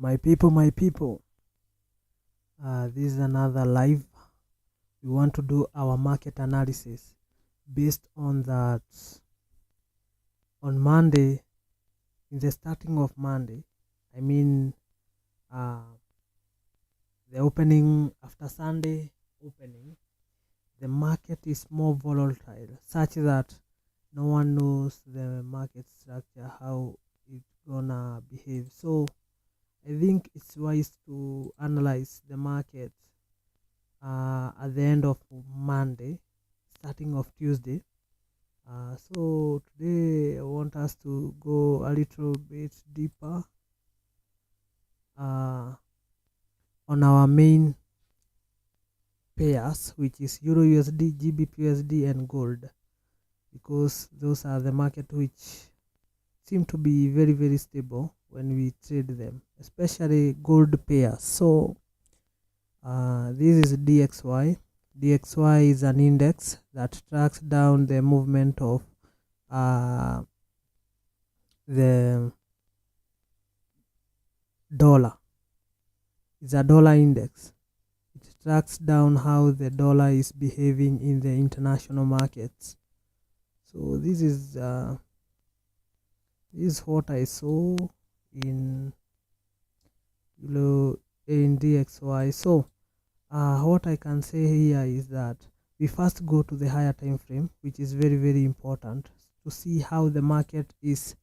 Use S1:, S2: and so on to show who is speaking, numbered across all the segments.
S1: My people, this is another live. We want to do our market analysis based on that. On Monday, in the starting of Monday, I mean uh, the opening after Sunday opening, the market is more volatile, such that no one knows the market structure, how it's gonna behave. So I think it's wise to analyze the market at the end of Monday, starting of Tuesday. So today I want us to go a little bit deeper on our main pairs, which is Euro USD, Gbpsud, and gold, because those are the market which seem to be very, very stable when we trade them, especially gold pairs. So this is DXY. DXY is an index that tracks down the movement of the dollar. It's a dollar index. It tracks down how the dollar is behaving in the international markets. So this is what I saw in DXY. So what I can say here is that we first go to the higher time frame, which is very, very important to see how the market is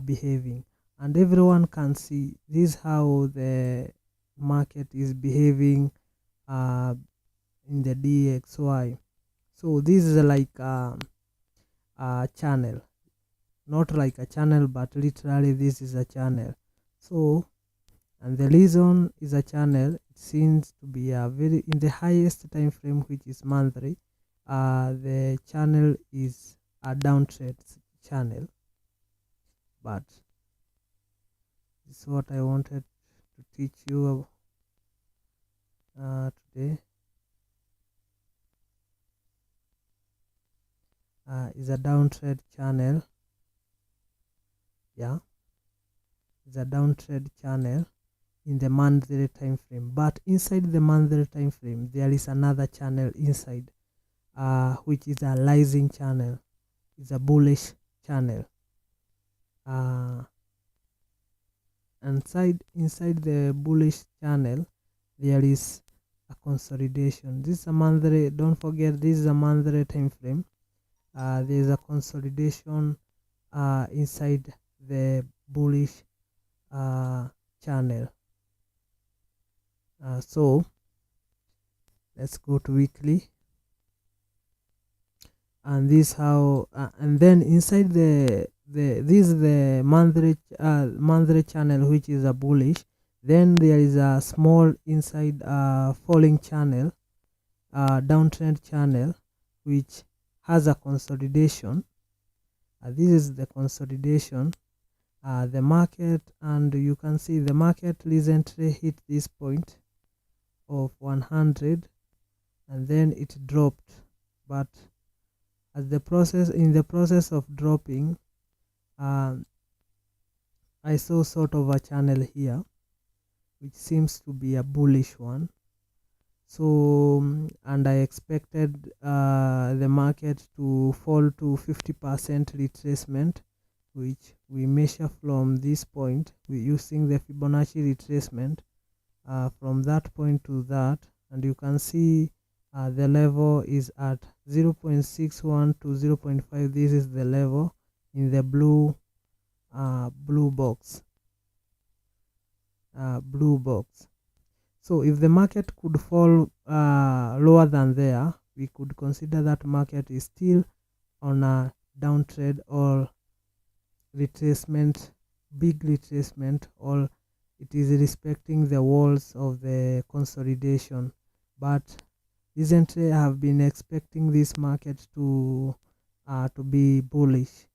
S1: behaving, and everyone can see this how the market is behaving in the DXY. So this is like a channel, not like a channel, but literally this is a channel. So, and the reason is a channel, it seems to be a very in the highest time frame, which is monthly. The channel is a downtrend channel, but this is what I wanted to teach you today. Is a downtrend channel. Yeah, it's a downtrend channel in the monthly time frame, but inside the monthly time frame there is another channel inside, which is a rising channel. It's a bullish channel. Inside the bullish channel there is a consolidation. This is a monthly, don't forget, this is a monthly time frame. There is a consolidation inside the bullish channel. So let's go to weekly, and this how and then inside this is the monthly channel, which is a bullish. Then there is a small inside falling channel, downtrend channel, which has a consolidation. This is the consolidation. The market, and you can see the market recently hit this point of 100, and then it dropped, but in the process of dropping, I saw sort of a channel here which seems to be a bullish one. So and I expected the market to fall to 50% retracement, which we measure from this point. We're using the Fibonacci retracement from that point to that, and you can see the level is at 0.61 to 0.5. This is the level in the blue box. So if the market could fall lower than there, we could consider that market is still on a downtrend or retracement, big retracement, or it is respecting the walls of the consolidation. But recently I have been expecting this market to be bullish.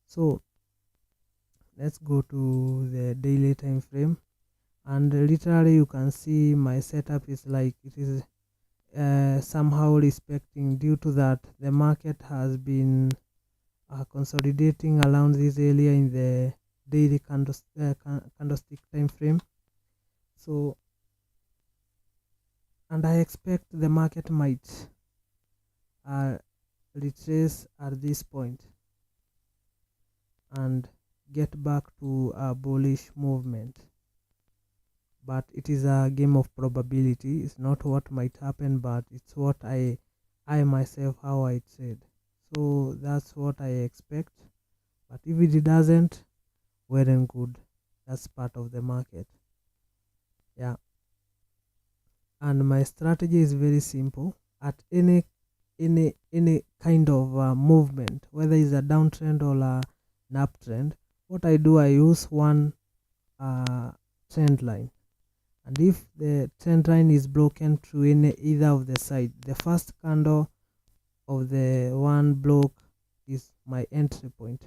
S1: So let's go to the daily time frame, and literally you can see my setup is like it is somehow respecting, due to that the market has been consolidating around this area in the daily candlestick time frame. So, and I expect the market might retrace at this point and get back to a bullish movement, but it is a game of probability. It's not what might happen, but it's what I myself, how I trade. So that's what I expect, but if it doesn't, well and good, that's part of the market. Yeah, and my strategy is very simple. At any kind of movement, whether it's a downtrend or an uptrend, what I do, I use one trend line, and if the trend line is broken through either of the side, the first candle of the one block is my entry point.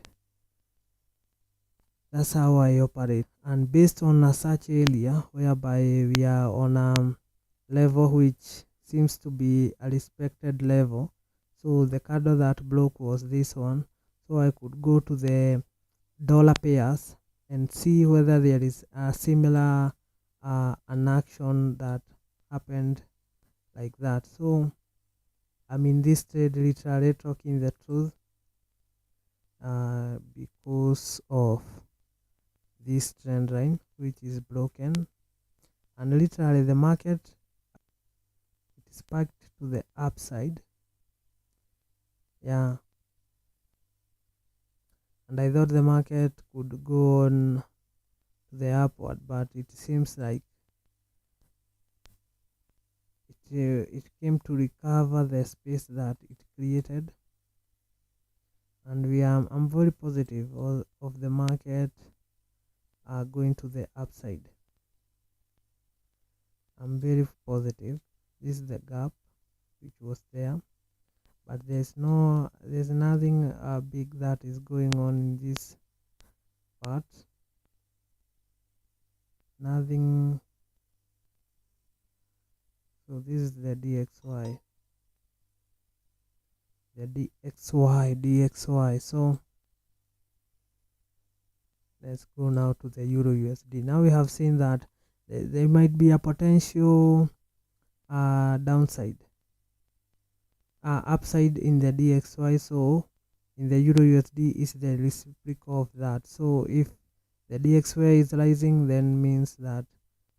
S1: That's how I operate, and based on a search area whereby we are on a level which seems to be a respected level. So the candle that broke was this one, so I could go to the dollar pairs and see whether there is a similar an action that happened like that. So I'm in this trade literally talking the truth because of this trend line which is broken, and literally the market, it is packed to the upside. Yeah, and I thought the market could go on to the upward, but it seems like it came to recover the space that it created, and I'm very positive of the market going to the upside. I'm very positive. This is the gap which was there, but there's nothing big that is going on in this part. Nothing. So this is the DXY, DXY. So let's go now to the Euro USD. Now we have seen that there might be a potential downside, upside in the DXY. So in the Euro USD is the reciprocal of that. So if the DXY is rising, then means that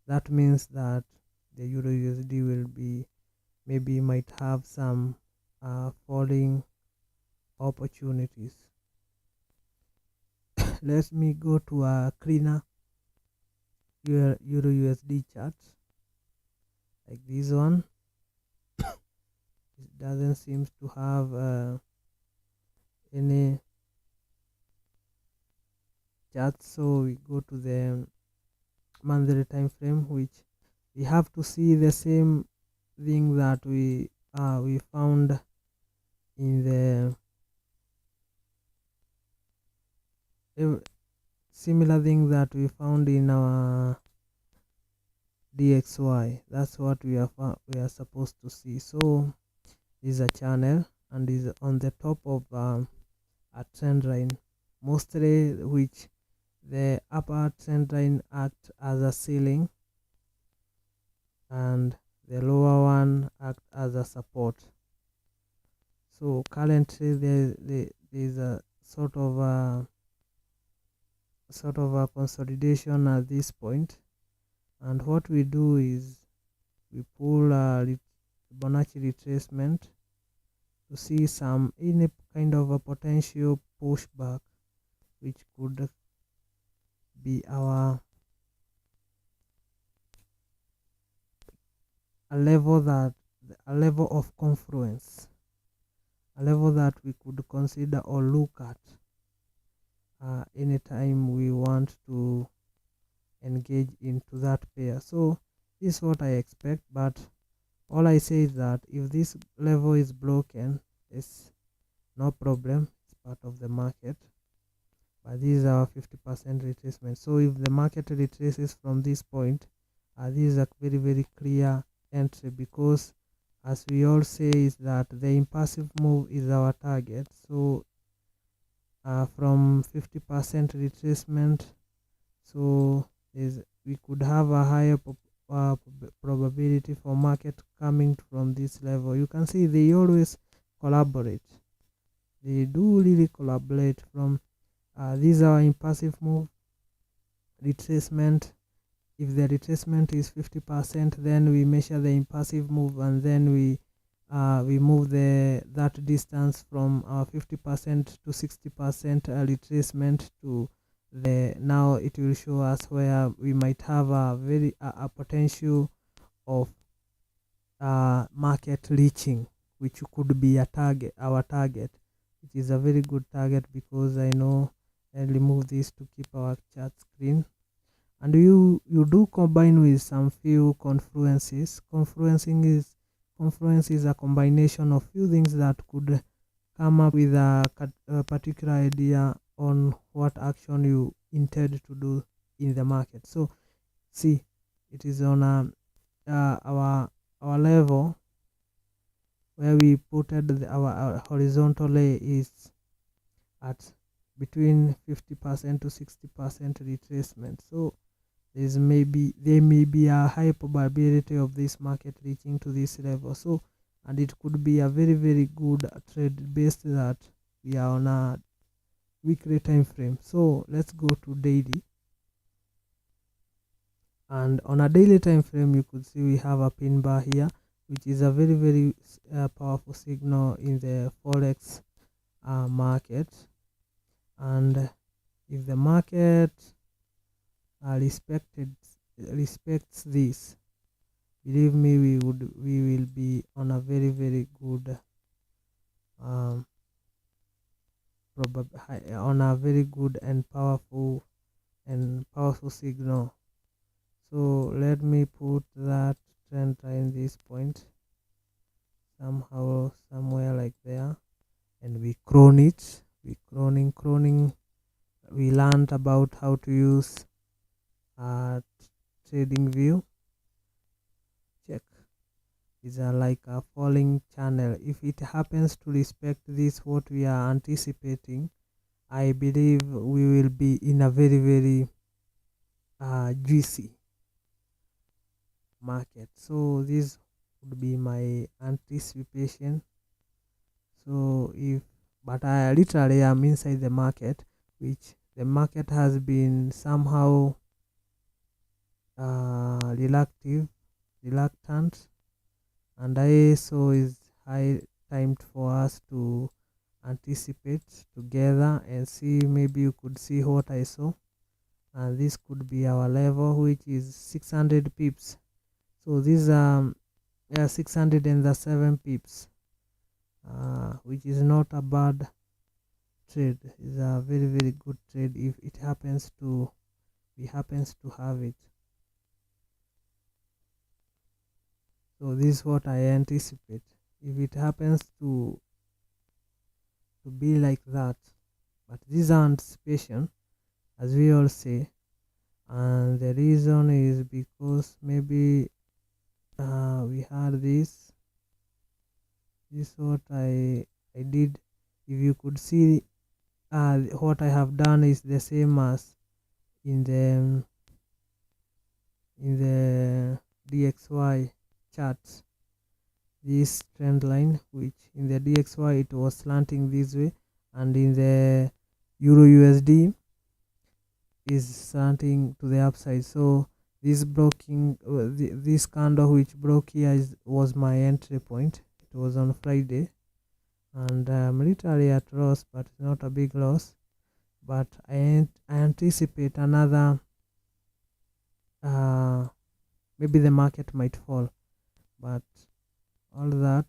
S1: the Euro USD will be, maybe might have some falling opportunities. Let me go to a cleaner Euro USD chart like this one. It doesn't seem to have any charts, so we go to the monthly time frame, which we have to see the same thing that we found in the similar thing that we found in our DXY. That's what we are supposed to see. So this is a channel and is on the top of a trend line, mostly which the upper trend line act as a ceiling and the lower one act as a support. So currently there is a sort of a consolidation at this point, and what we do is we pull a Fibonacci retracement to see any kind of a potential pushback, which could be a level of confluence, a level that we could consider or look at anytime we want to engage into that pair. So this is what I expect, but all I say is that if this level is broken, it's no problem, it's part of the market, but this is our 50% retracement. So if the market retraces from this point, this is a very, very clear entry, because as we all say is that the impulsive move is our target. So from 50% retracement. So we could have a higher probability for market coming from this level. You can see they always collaborate. They do really collaborate. From these are impassive move retracement. If the retracement is 50%, then we measure the impassive move, and then we move that distance from 50% to 60% retracement to now it will show us where we might have a potential of market reaching, which could be our target, which is a very good target, because I know I'll remove this to keep our chart screen. And you do combine with some few confluences. Confluence is a combination of few things that could come up with a particular idea on what action you intend to do in the market. So see, it is on our level where we put our horizontal lay is at between 50% to 60% retracement. So there may be a high probability of this market reaching to this level. So, and it could be a very, very good trade based that we are on a weekly time frame. So let's go to daily. And on a daily time frame, you could see we have a pin bar here, which is a very, very powerful signal in the forex market. And if the market respects this, believe me, we will be on a very, very good on a very good and powerful signal. So let me put that trend in this point somehow, somewhere like there, and we crone it. Croning. We learned about how to use trading view. Check is like a falling channel. If it happens to respect this, what we are anticipating, I believe we will be in a very, very juicy market. So this would be my anticipation. So but I literally am inside the market, which the market has been somehow reluctant, and ISO is high timed for us to anticipate together and see. Maybe you could see what I saw, and this could be our level, which is 600 pips. So these are 607 pips, which is not a bad trade. It's a very, very good trade if it happens to have it. So this is what I anticipate. If it happens to be like that, but this is anticipation, as we all say, and the reason is because maybe we had this is what I did. If you could see, what I have done is the same as in the DXY charts. This trend line, which in the DXY it was slanting this way, and in the Euro USD is slanting to the upside. So this this candle which broke here was my entry point. It was on Friday, and literally at loss, but not a big loss. But I anticipate another maybe the market might fall, but all that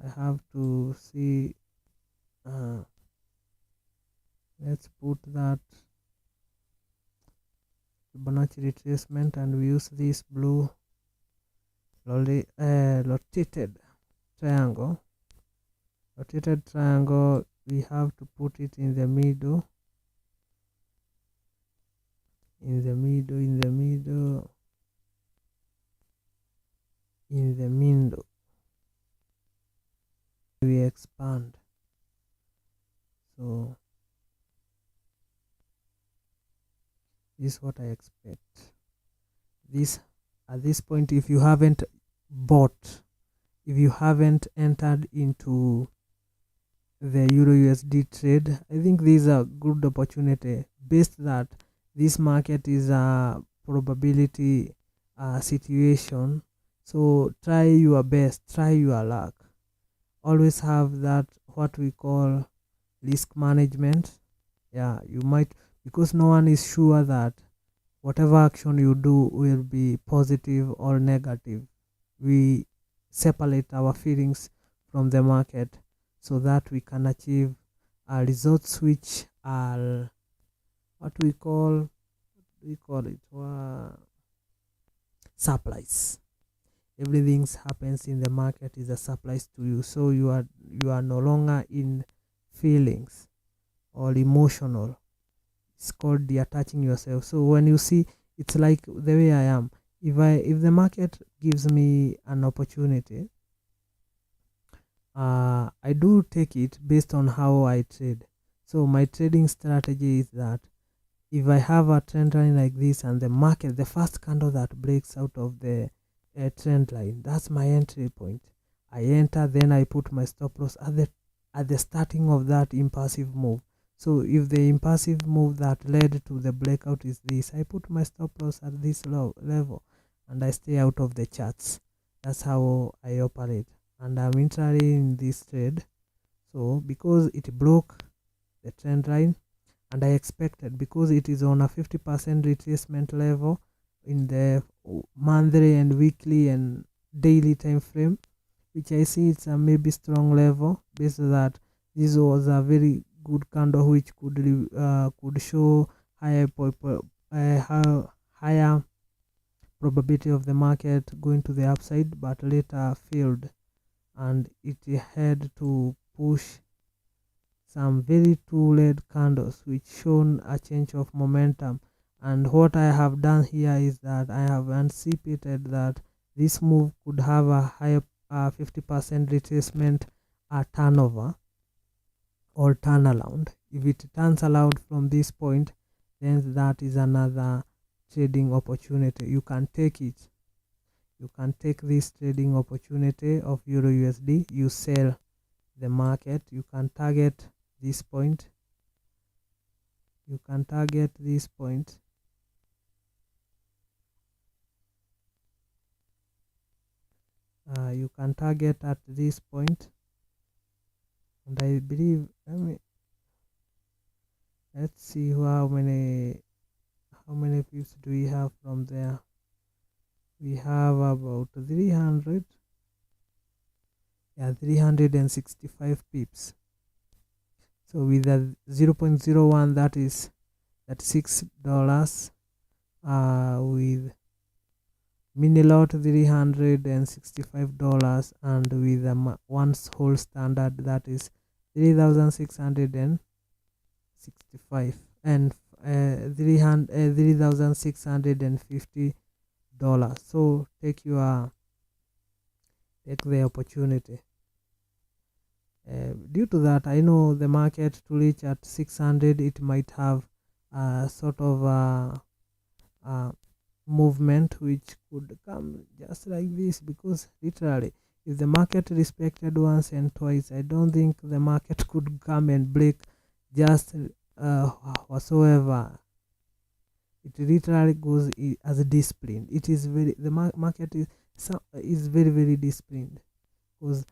S1: I have to see. Let's put that Fibonacci retracement, and we use this blue rotated triangle. We have to put it in the middle, we expand. So this is what I expect. This at this point, if you haven't bought, if you haven't entered into the Euro USD trade, I think this is a good opportunity, based that this market is a probability situation. So try your best, try your luck. Always have that what we call risk management. Yeah, you might, because no one is sure that whatever action you do will be positive or negative. We separate our feelings from the market so that we can achieve results which are what we call supplies. Everything happens in the market is a supplies to you, so you are no longer in feelings or emotional. It's called detaching yourself. So when you see, it's like the way I am, if the market gives me an opportunity, I do take it based on how I trade. So my trading strategy is that if I have a trend line like this, and the market, the first candle that breaks out of the trend line, that's my entry point. I enter, then I put my stop loss at the starting of that impulsive move. So if the impulsive move that led to the breakout is this, I put my stop loss at this low level and I stay out of the charts. That's how I operate, and I'm interested in this trade. So because it broke the trend line, and I expected, because it is on a 50% retracement level in the monthly and weekly and daily time frame, which I see it's a maybe strong level, based on that this was a very good candle which could show higher higher probability of the market going to the upside, but later failed, and it had to push some very two red candles which shown a change of momentum. And what I have done here is that I have anticipated that this move could have a higher 50% retracement turnover or turnaround. If it turns around from this point, then that is another trading opportunity. You can take it. You can take this trading opportunity of Euro USD. You sell the market. You can target this point. You can target this point. You can target at this point, and I believe, let's see how many pips do we have from there. We have about 300, yeah, 365 pips. So with a 0.01, that is $6, with mini lot $365, and with one whole standard, that is 3,665, and $3,650. So take the opportunity. Due to that, I know the market to reach at 600, it might have a sort of movement which could come just like this, because literally, if the market respected once and twice, I don't think the market could come and break just whatsoever. It literally goes as a discipline. It is the market is very, very disciplined, because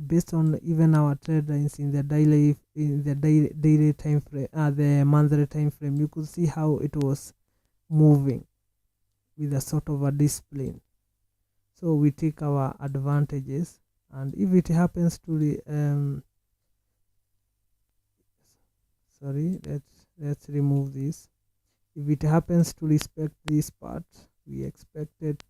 S1: based on even our trend lines in the daily time frame, the monthly time frame, you could see how it was moving with a sort of a discipline. So we take our advantages, and if it happens to the let's remove this. If it happens to respect this part, we expect it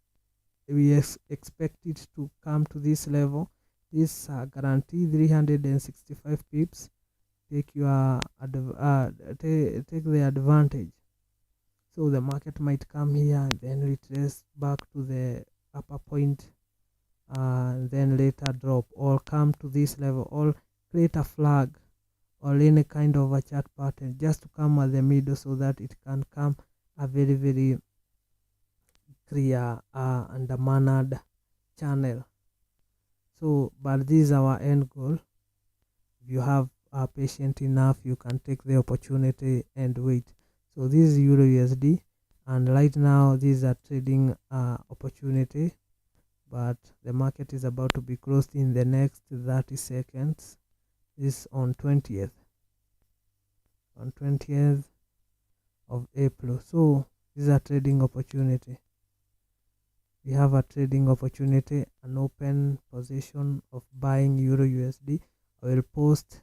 S1: to come to this level. This guarantee 365 pips. Take the advantage. So the market might come here and then retrace back to the upper point, and then later drop, or come to this level, or create a flag or any kind of a chart pattern, just to come at the middle so that it can come a very, very clear and a mannered channel. So but this is our end goal. If you have patient enough, you can take the opportunity and wait. So this is EURUSD, and right now this is a trading opportunity, but the market is about to be closed in the next 30 seconds. This is on 20th of April. So this is a trading opportunity. We have a trading opportunity, an open position of buying EURUSD. I will post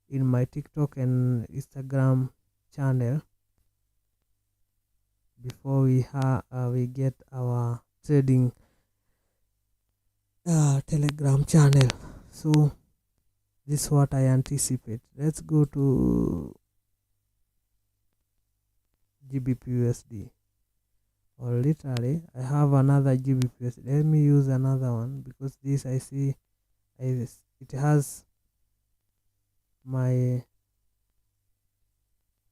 S1: in my TikTok and Instagram channel before we get our trading Telegram channel. So this is what I anticipate. Let's go to Gbpsud, or literally I have another Gbpsud. Let me use another one because this I see it has my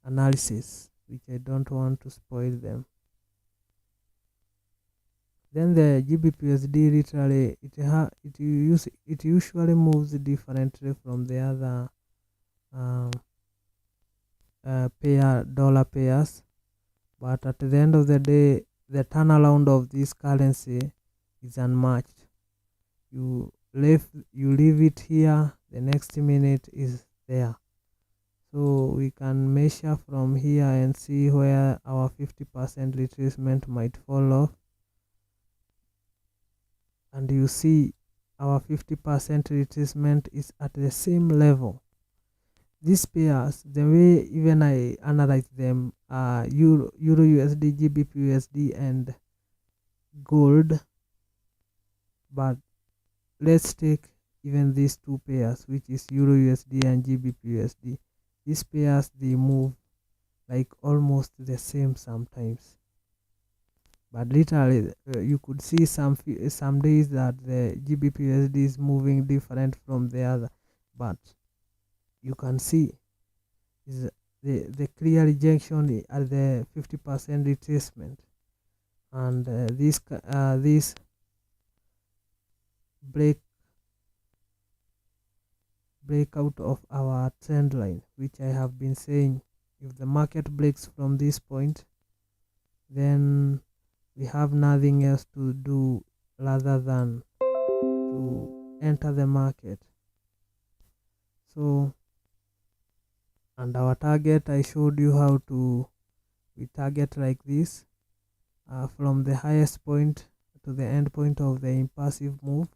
S1: analysis, which I don't want to spoil them. Then the Gbpsud literally it usually moves differently from the other dollar pairs, but at the end of the day, the turnaround of this currency is unmatched. You leave it here, the next minute is there. So we can measure from here and see where our 50% retracement might fall off, and you see our 50% retracement is at the same level. These pairs, the way even I analyze them, are EURUSD, Gbpsud, and gold. But let's take even these two pairs, which is EURUSD and Gbpsud. These pairs, they move like almost the same sometimes, but literally you could see some days that the Gbpsud is moving different from the other, but you can see is the clear rejection at the 50% retracement, and this breakout of our trend line, which I have been saying, if the market breaks from this point, then we have nothing else to do rather than to enter the market. So, and our target, I showed you how we target like this, from the highest point to the end point of the impulsive move.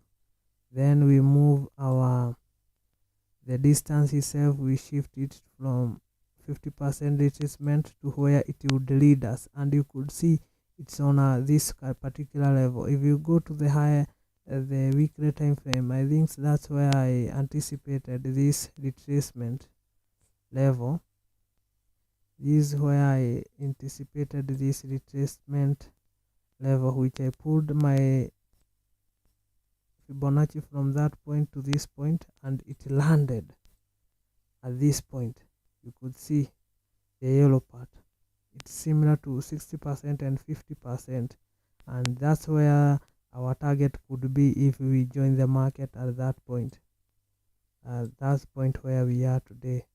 S1: Then we move the distance itself, we shift it from 50% retracement to where it would lead us, and you could see it's on this particular level. If you go to the higher the weekly time frame, I think that's where I anticipated this retracement level. This is where I anticipated this retracement level, which I pulled my Fibonacci from that point to this point, and it landed at this point. You could see the yellow part. It's similar to 60% and 50%, and that's where our target could be if we join the market at that point. That's the point where we are today.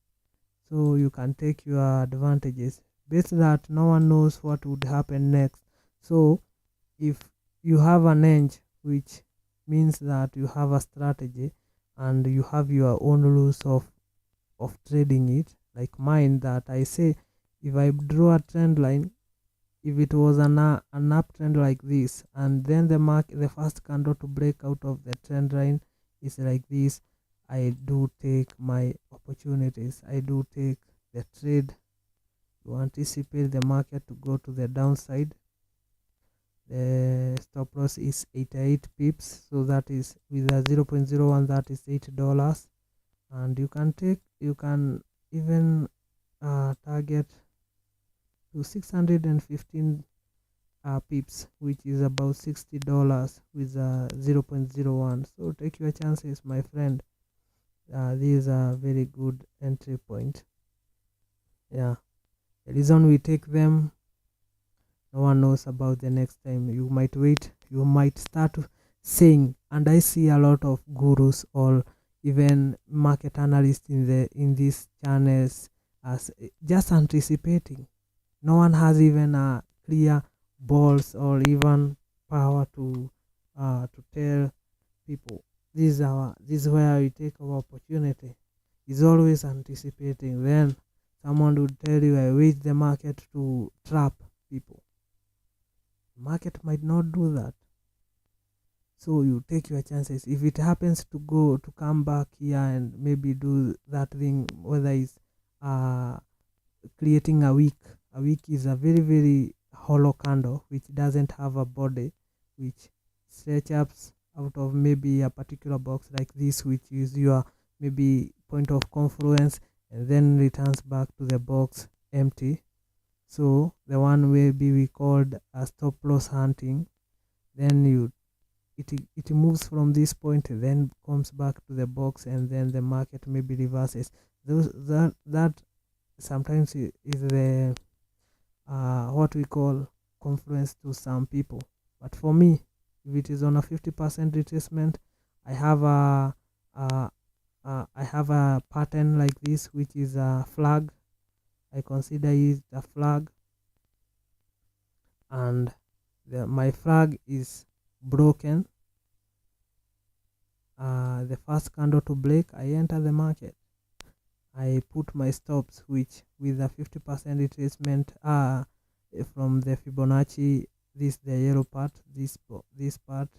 S1: So you can take your advantages based that no one knows what would happen next. So if you have an edge, which means that you have a strategy and you have your own rules of trading it, like mine, that I say if I draw a trend line, if it was an uptrend like this, and then the first candle to break out of the trend line is like this, I do take my opportunities. I do take the trade to anticipate the market to go to the downside. The stop loss is 88 pips, so that is with a 0.01, that is $8, and you can even target to 615 pips, which is about $60 with a 0.01. So take your chances, my friend. these are very good entry point. Yeah, the reason we take them, no one knows about the next time. You might wait, you might start saying, and I see a lot of gurus or even market analysts in these channels as just anticipating. No one has even a clear balls or even power to tell people this is where we take our opportunity. Is always anticipating. Then someone would tell you, I wait the market to trap people. Market might not do that, so you take your chances. If it happens to come back here and maybe do that thing, whether it's uh creating a wick. A wick is a very very hollow candle which doesn't have a body, which stretch ups out of maybe a particular box like this, which is your maybe point of confluence, and then returns back to the box empty. So the one maybe we called a stop loss hunting. Then it moves from this point, then comes back to the box, and then the market maybe reverses. That sometimes is the what we call confluence to some people. But for me, if it is on a 50% retracement, I have a pattern like this, which is a flag. I consider it a flag, and my flag is broken. The first candle to break, I enter the market. I put my stops, which with a 50% retracement from the Fibonacci, this the yellow part, this part,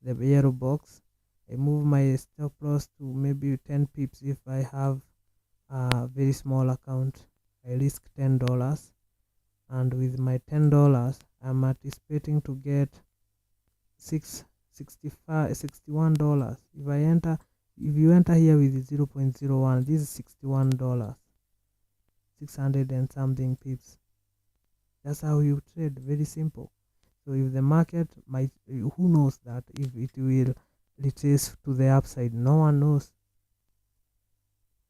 S1: the yellow box. I move my stop loss to maybe 10 pips if I have a very small account. I risk $10, and with my $10, I'm anticipating to get $61. If you enter here with 0.01, this is $61, 600 and something pips. That's how you trade. Very simple. So if the market might, who knows that if it will retrace to the upside? No one knows.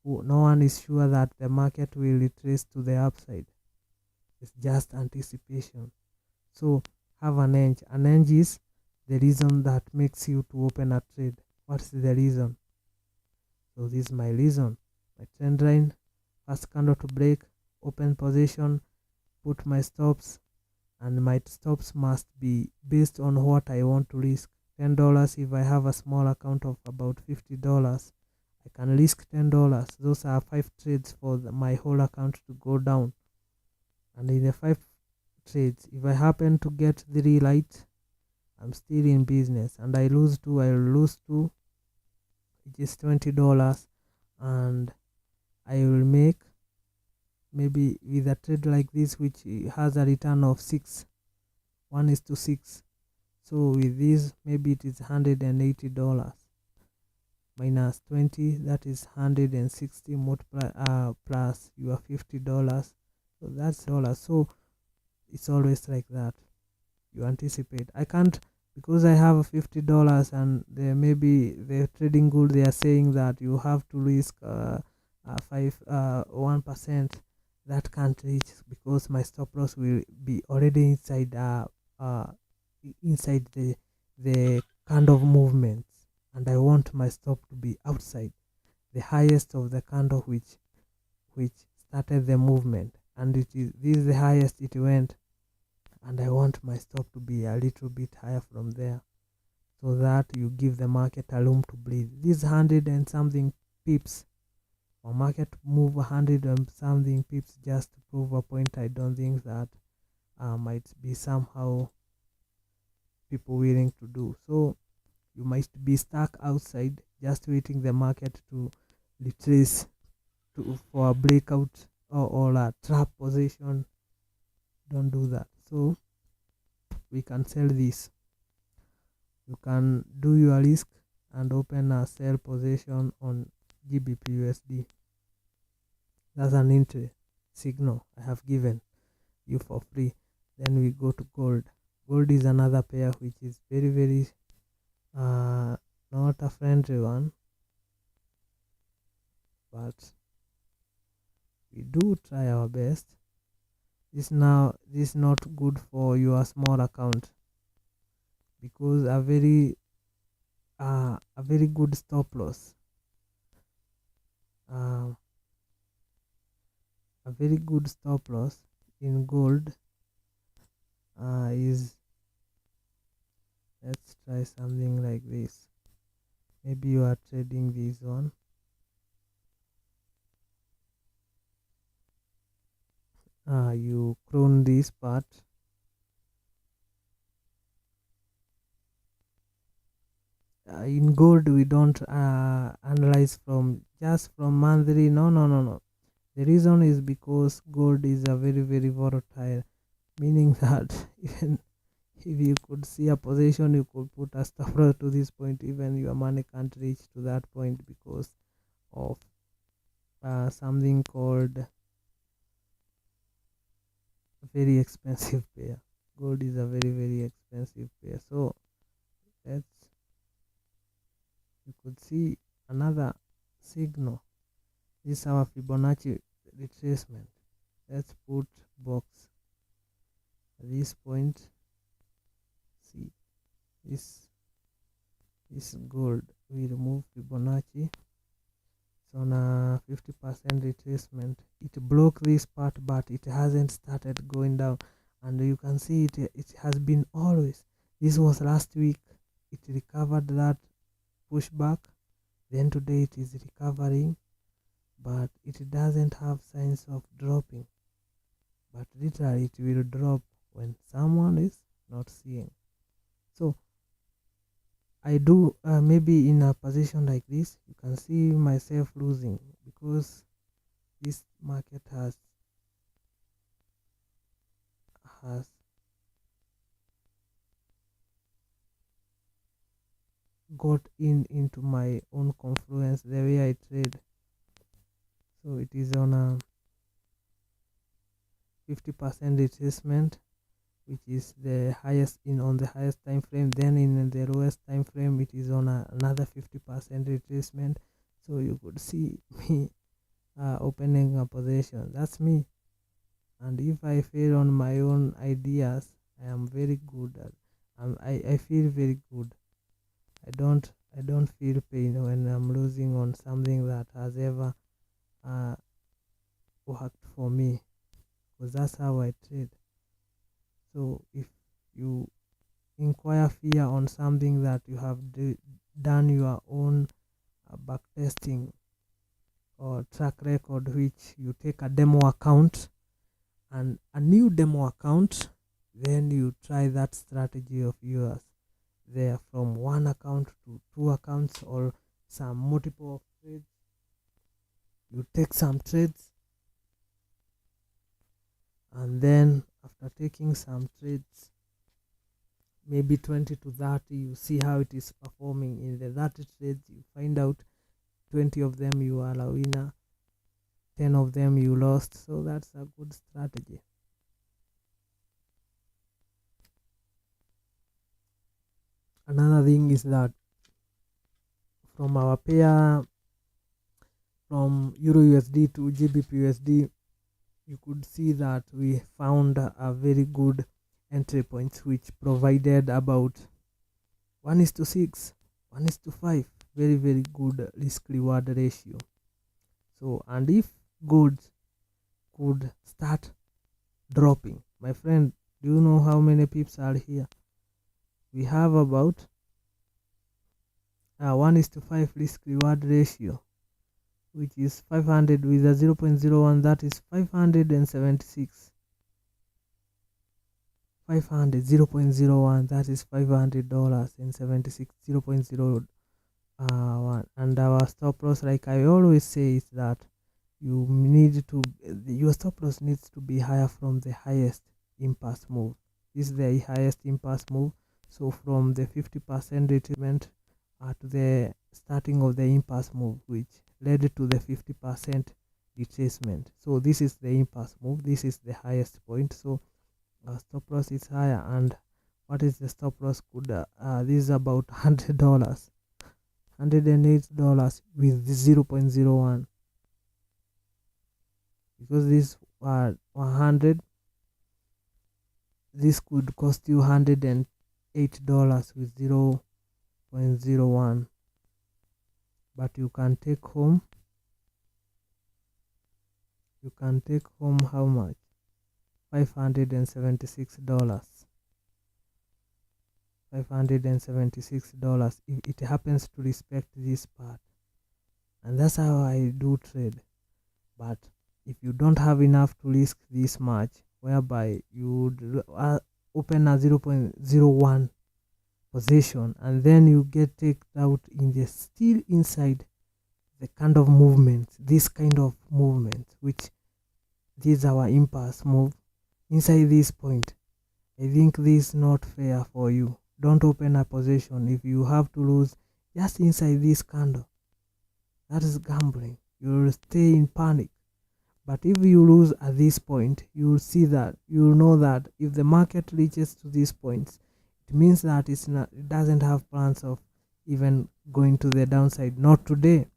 S1: No one is sure that the market will retrace to the upside. It's just anticipation. So have an edge. An edge is the reason that makes you to open a trade. What's the reason? So this is my reason. My trend line, first candle to break, open position, put my stops, and my stops must be based on what I want to risk. $10. If I have a small account of about $50, I can risk $10. Those are 5 trades for my whole account to go down. And in the 5 trades, if I happen to get 3 right, I'm still in business. And I lose 2, I will lose 2, which is $20, and I will make maybe with a trade like this, which has a return of 6, 1:6. So with this, maybe it is $180 minus 20, that is 160, multiply plus your $50. So that's dollars. So it's always like that. You anticipate. I can't, because I have $50 and there maybe the trading good, they are saying that you have to risk 1%. That can't reach, because my stop loss will be already inside inside the kind of movements, and I want my stop to be outside the highest of the candle which started the movement, and this is the highest it went, and I want my stop to be a little bit higher from there, so that you give the market a room to breathe. This 100 and something pips, or market move 100 and something pips just to prove a point. I don't think that might be somehow people willing to do. So you might be stuck outside just waiting the market to retrace for a breakout or a trap position. Don't do that. So we can sell this. You can do your risk and open a sell position on Gbpsud. That's an entry signal I have given you for free. Then we go to gold. Gold is another pair which is very very not a friendly one. but we do try our best. This is not good for your small account, because a very good stop loss, a very good stop loss in gold is, let's try something like this. Maybe you are trading this one. You clone this part. In gold we don't analyze from monthly. No. The reason is because gold is a very volatile, meaning that even if you could see a position, you could put a stop loss to this point, even your money can't reach to that point because of something called very expensive pair. Gold is a very expensive pair. So let's, you could see another signal. This is our Fibonacci retracement. Let's put box at this point. See this gold, we remove Fibonacci. It's on a 50% retracement. It broke this part, but it hasn't started going down, and you can see it has been always. This was last week, it recovered that pushback, then today it is recovering, but it doesn't have signs of dropping. But literally it will drop when someone is not seeing. So I do maybe in a position like this, you can see myself losing, because this market has got into my own confluence, the way I trade. So it is on a 50% retracement, which is the highest on the highest time frame. Then in the lowest time frame, it is on another 50% retracement. So you could see me opening a position. That's me. And if I fail on my own ideas, I am very good at. I feel very good. I don't feel pain when I'm losing on something that has ever worked for me, because that's how I trade. So if you inquire fear on something that you have done your own back testing or track record, which you take a demo account and a new demo account, then you try that strategy of yours there, from one account to two accounts or some multiple trades. You take some trades, and then after taking some trades, maybe 20 to 30, you see how it is performing. In the 30 trades, you find out 20 of them you are a winner, 10 of them you lost. So that's a good strategy. Another thing is that from our pair, from Eurusd to Gbpsud, you could see that we found a very good entry points, which provided about 1:6, 1:5, very good risk reward ratio. So, and if gold could start dropping, my friend, do you know how many pips are here? We have about 1:5 risk reward ratio, which is 500 with a 0.01, that is 576. 500 0.01, that is $500 and 76 0.01. And our stop loss, like I always say, is that your stop loss needs to be higher from the highest impulse move. This is the highest impulse move. So from the 50% retracement to the starting of the impulse move, which led to the 50% retracement. So this is the impulse move. This is the highest point. So stop loss is higher. And what is the stop loss? This is about $100, $108 with 0.01. because this 100, this could cost you $108 with 0.01, but you can take home how much? $576. $576 if it happens to respect this part. And that's how I do trade. But if you don't have enough to risk this much, whereby you would open a 0.01 position and then you get taken out in the still inside the kind of movement, this kind of movement, which this is our impulse move inside this point, I think this is not fair for you. Don't open a position if you have to lose just inside this candle. That is gambling. You will stay in panic. But if you lose at this point, you will see that, you will know that if the market reaches to these points, it means that it doesn't have plans of even going to the downside. Not today.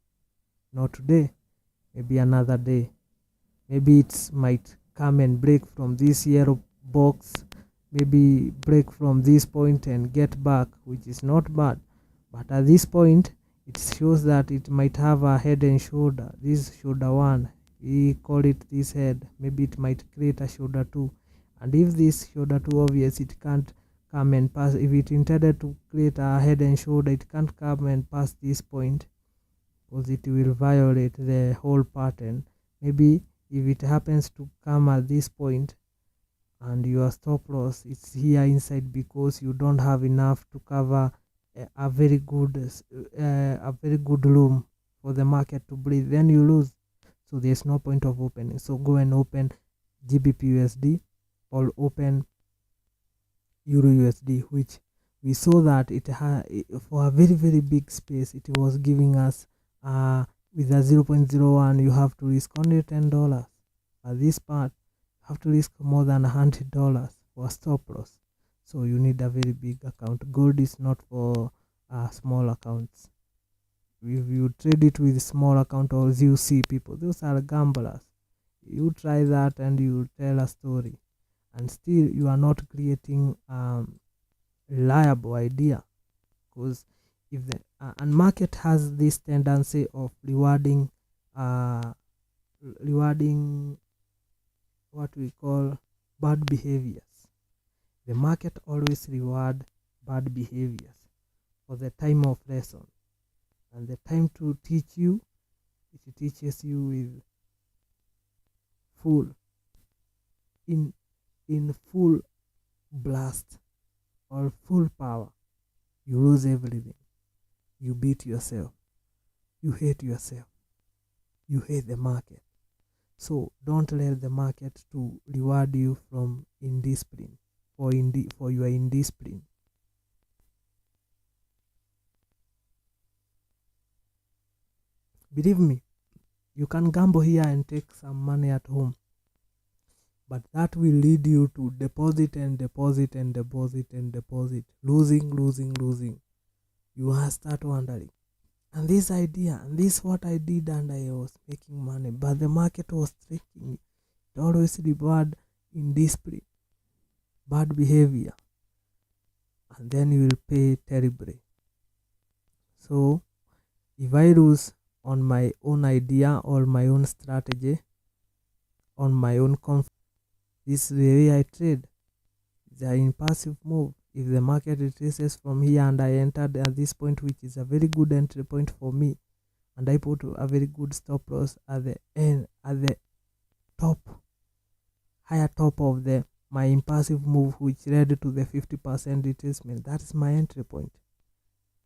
S1: Maybe another day. Maybe it might come and break from this yellow box, maybe break from this point and get back, which is not bad. But at this point, it shows that it might have a head and shoulder. This shoulder 1, we call it this head. Maybe it might create a shoulder 2. And if this shoulder 2, obvious, it can't come and pass. If it intended to create a head and shoulder, it can't come and pass this point, because it will violate the whole pattern. Maybe if it happens to come at this point and your stop loss is here inside because you don't have enough to cover a very good room for the market to breathe, then you lose. So there's no point of opening. So go and open Gbpsud or open Eurusd, which we saw that it had for a very, very big space, it was giving us with a 0.01 you have to risk only $10. At this part, you have to risk more than $100 for stop loss. So you need a very big account. Gold is not for small accounts. If you trade it with small account, or you see people, those are gamblers. You try that and you tell a story, and still you are not creating reliable idea, because if the and market has this tendency of rewarding what we call bad behaviors. The market always reward bad behaviors for the time of lesson, and the time to teach you, it teaches you with full full blast or full power. You lose everything. You beat yourself. You hate yourself. You hate the market. So don't let the market to reward you from indiscipline for your indiscipline. Believe me, you can gamble here and take some money at home, but that will lead you to deposit and deposit and deposit and deposit, losing. You will start wondering, and this idea, and this what I did, and I was making money, but the market was tricking me. It always reward indiscipline, bad behavior, and then you will pay terribly. So if I lose on my own idea or my own strategy, on my own confidence, this is the way I trade. It's an impulsive move. If the market retraces from here and I entered at this point, which is a very good entry point for me, and I put a very good stop loss at the end, at the top, higher top of my impulsive move, which led to the 50% retracement, that is my entry point.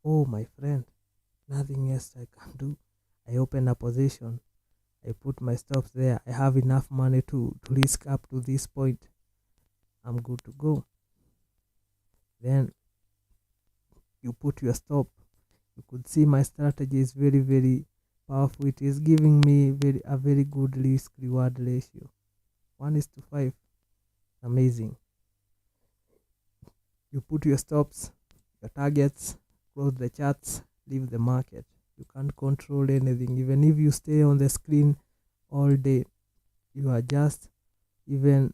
S1: Oh my friend, nothing else I can do. I open a position, I put my stops there. I have enough money to risk up to this point. I'm good to go. Then you put your stop. You could see my strategy is very, very powerful. It is giving me a very good risk reward ratio, 1:5. Amazing. You put your stops, your targets, close the charts, leave the market. You can't control anything. Even if you stay on the screen all day, you are just even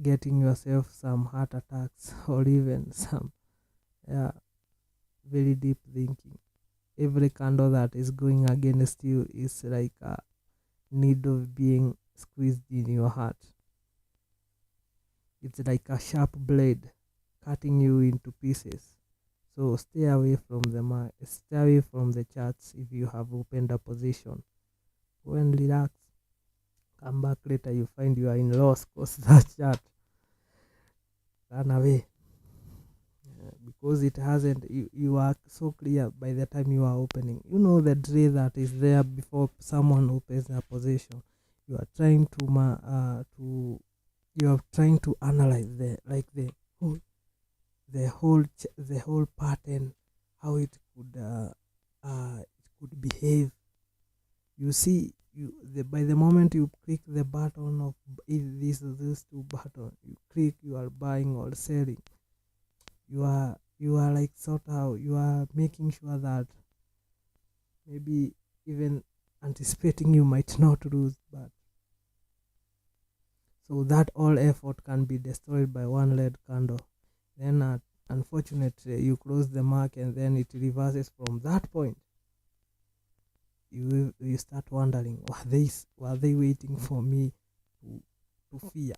S1: getting yourself some heart attacks or even some very deep thinking. Every candle that is going against you is like a needle being squeezed in your heart. It's like a sharp blade cutting you into pieces. So stay away from stay away from the charts if you have opened a position. Go and relax. Come back later, you find you are in loss because that chart run away. Because it hasn't, you are so clear by the time you are opening. You know the trade that is there before someone opens a position. You are trying to you are trying to analyze the whole pattern, how it could behave. You see, by the moment you click the button of these two buttons, you click, you are buying or selling. You are like sort of, you are making sure that maybe even anticipating you might not lose, but so that all effort can be destroyed by one red candle. Then unfortunately you close the market and then it reverses from that point. You start wondering, were they waiting for me to fear,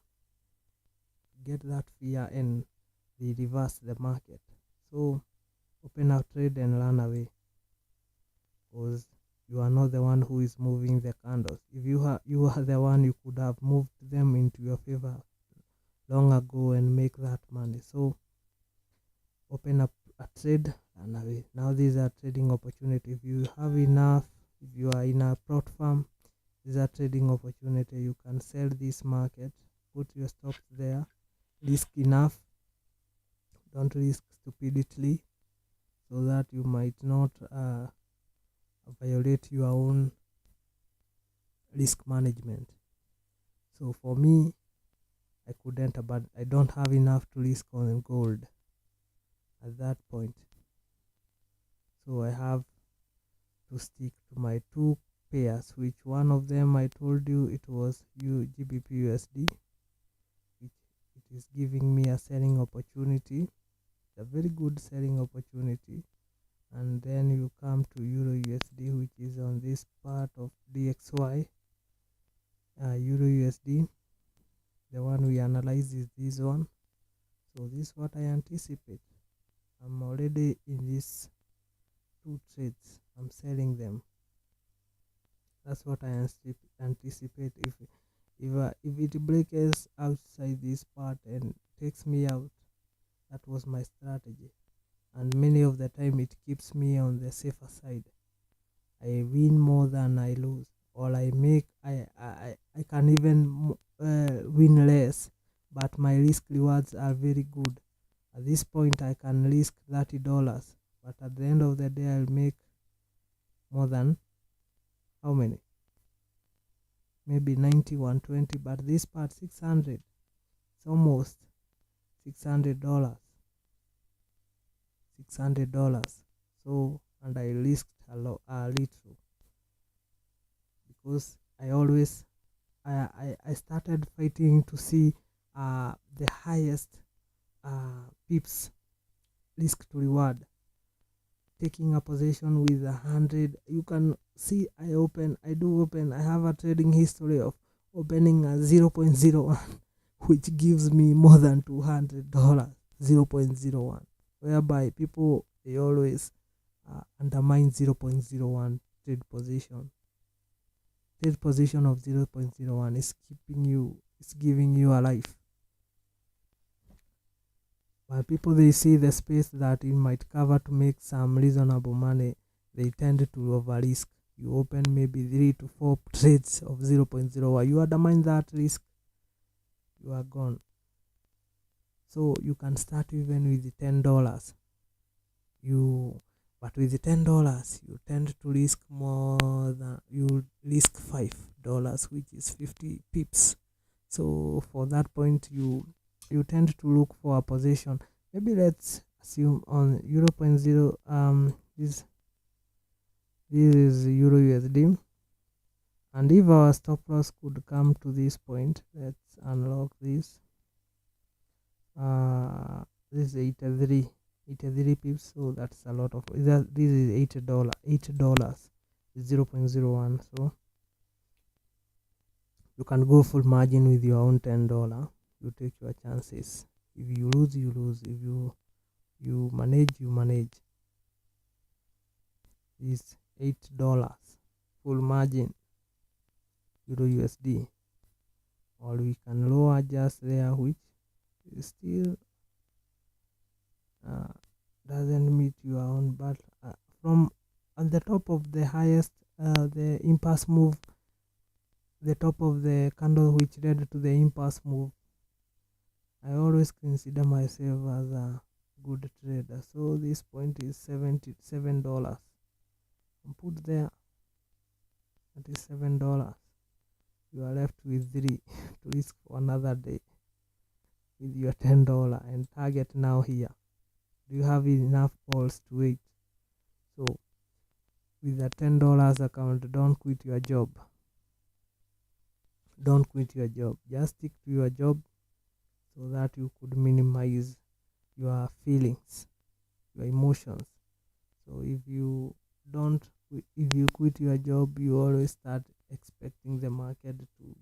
S1: get that fear, and they reverse the market. So open a trade and run away, because you are not the one who is moving the candles. If you are the one, you could have moved them into your favor long ago and make that money. So open up a trade, run away. Now these are trading opportunity. If you have enough, if you are in a plot farm, these are trading opportunity. You can sell this market, put your stops there, risk enough, don't risk stupidly, so that you might not violate your own risk management. So for me, I couldn't, but I don't have enough to risk on gold at that point. So I have to stick to my two pairs, which one of them I told you it was Gbpsud, which it is giving me a selling opportunity, a very good selling opportunity. And then you come to Eurusd, which is on this part of DXY. Eurusd, the one we analyze is this one. So this is what I anticipate. I'm already in these two trades, I'm selling them. That's what I anticipate. If it breaks outside this part and takes me out, that was my strategy, and many of the time it keeps me on the safer side. I win more than I lose, or I can even win less, but my risk rewards are very good. At this point I can risk $30, but at the end of the day I'll make more than how many? Maybe 90, 120, but this part 600. It's almost $600. So, and I risked a little, because I started fighting to see the highest pips risk to reward. Taking a position with 100, you can see I have a trading history of opening a 0.01, which gives me more than $200. 0.01, whereby people, they always undermine 0.01 trade position. Trade position of 0.01 is giving you a life. While people, they see the space that it might cover to make some reasonable money, they tend to over risk. You open maybe 3 to 4 trades of 0.01, you undermine that risk, you are gone. So you can start even with $10. But with $10, you tend to risk more than you risk $5, which is 50 pips. So for that point, you tend to look for a position. Maybe let's assume on 0.0, this is Eurusd. And if our stop loss could come to this point, let's unlock this. This is 83 pips, so that's a lot of this is $8, 0.01. So you can go full margin with your own $10. You take your chances. If you lose, you lose. If you manage, you manage. Is $8 full margin Euro USD, or we can lower just there, which is still doesn't meet your own, but from on the top of the highest the impulse move, the top of the candle which led to the impulse move, I always consider myself as a good trader. So this point is $77. Put there, that is $7. You are left with 3 to risk for another day with your $10 and target now here. Do you have enough balls to wait? So with a $10 account, don't quit your job. Don't quit your job. Just stick to your job so that you could minimize your feelings, your emotions. So if you quit your job, you always start expecting the market to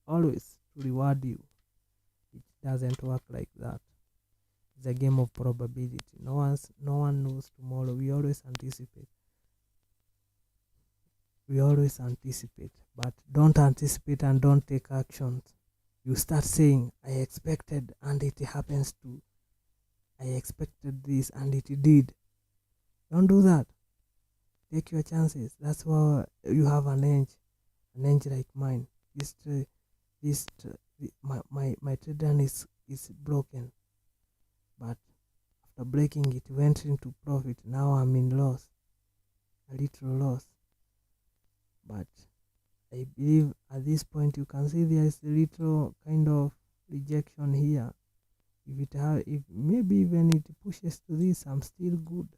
S1: always to reward you. It doesn't work like that. It's a game of probability. No one knows tomorrow. We always anticipate, but don't anticipate and don't take actions. You start saying, I expected and it happens to, I expected this and it did. Don't do that. Take your chances. That's why you have an edge like mine. My trader is broken, but after breaking it went into profit. Now I'm in loss, a little loss, but I believe at this point you can see there is a little kind of rejection here. If maybe even it pushes to this, I'm still good.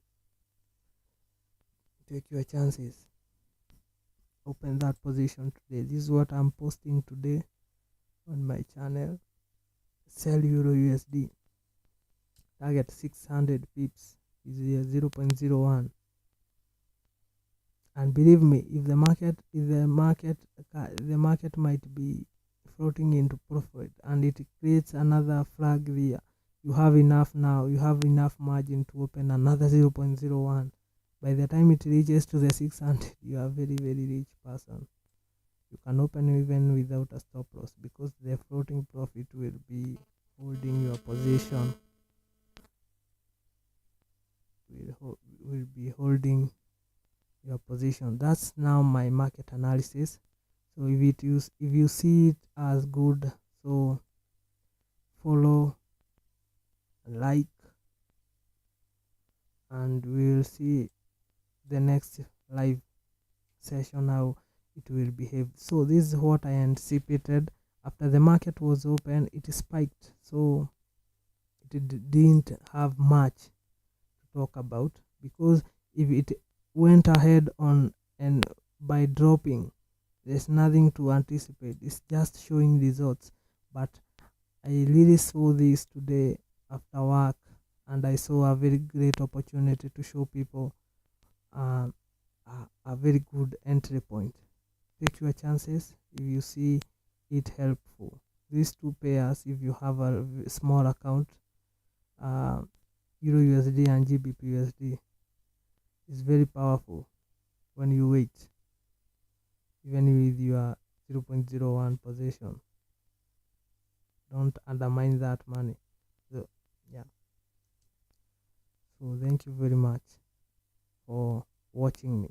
S1: Take your chances. Open that position today. This is what I'm posting today on my channel. Sell Euro USD. Target 600 pips is 0.01. And believe me, if the market might be floating into profit and it creates another flag there, you have enough now. You have enough margin to open another 0.01. By the time it reaches to the 600, you are a very, very rich person. You can open even without a stop loss because the floating profit will be holding your position. Will be holding your position. That's now my market analysis. So if you see it as good, so follow, like, and we will see the next live session how it will behave. So this is what I anticipated. After the market was open, it spiked, so it didn't have much to talk about, because if it went ahead on and by dropping, there's nothing to anticipate. It's just showing results. But I really saw this today after work, and I saw a very great opportunity to show people a very good entry point. Take your chances if you see it helpful. These two pairs, if you have a small account, Euro USD and Gbpsud, is very powerful when you wait, even with your 0.01 position. Don't undermine that money. So yeah, so thank you very much for watching me.